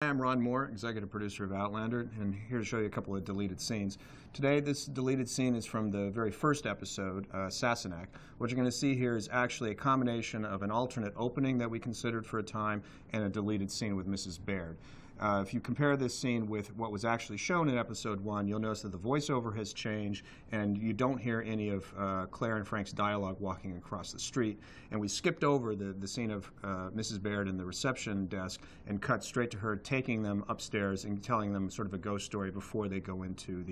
I'm Ron Moore, executive producer of Outlander, and here to show you a couple of deleted scenes. Today, this deleted scene is from the very first episode, Sassenach. What you're going to see here is actually a combination of an alternate opening that we considered for a time and a deleted scene with Mrs. Baird. If you compare this scene with what was actually shown in episode 1, you'll notice that the voiceover has changed and you don't hear any of Claire and Frank's dialogue walking across the street. And we skipped over the scene of Mrs. Baird in the reception desk and cut straight to her taking them upstairs and telling them sort of a ghost story before they go into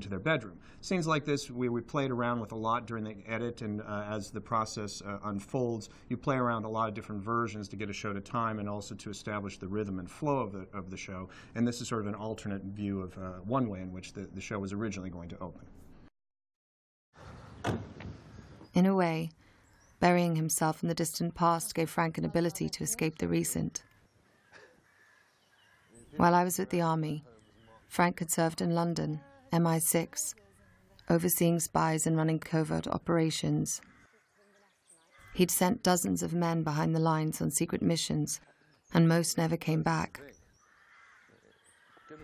their bedroom. Scenes like this we played around with a lot during the edit, and as the process unfolds, you play around a lot of different versions to get a show to time and also to establish the rhythm and flow of the show. And this is sort of an alternate view of one way in which the show was originally going to open. In a way, burying himself in the distant past gave Frank an ability to escape the recent. While I was with the army, Frank had served in London, MI6, overseeing spies and running covert operations. He'd sent dozens of men behind the lines on secret missions, and most never came back.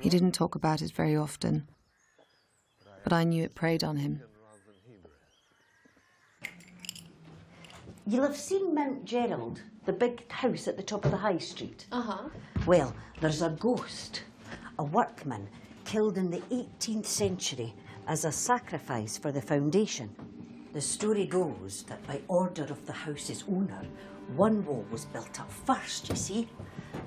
He didn't talk about it very often, but I knew it preyed on him. You'll have seen Mount Gerald, the big house at the top of the high street. Uh-huh. Well, there's a ghost, a workman, killed in the 18th century as a sacrifice for the foundation. The story goes that by order of the house's owner, one wall was built up first, you see.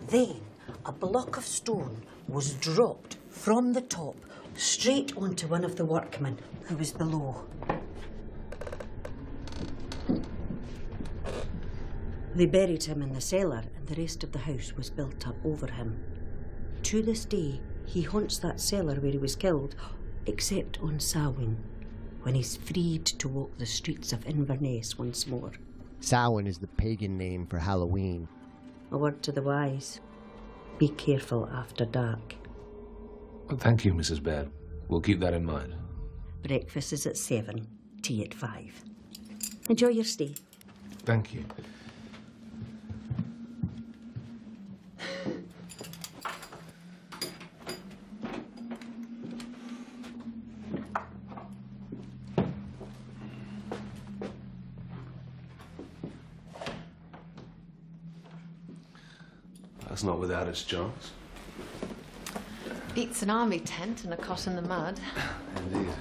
Then a block of stone was dropped from the top straight onto one of the workmen who was below. They buried him in the cellar and the rest of the house was built up over him. To this day, he haunts that cellar where he was killed, except on Samhain, when he's freed to walk the streets of Inverness once more. Samhain is the pagan name for Halloween. A word to the wise. Be careful after dark. Well, thank you, Mrs. Baird. We'll keep that in mind. Breakfast is at 7, tea at 5. Enjoy your stay. Thank you. That's not without its charms. Beats an army tent and a cot in the mud. Indeed.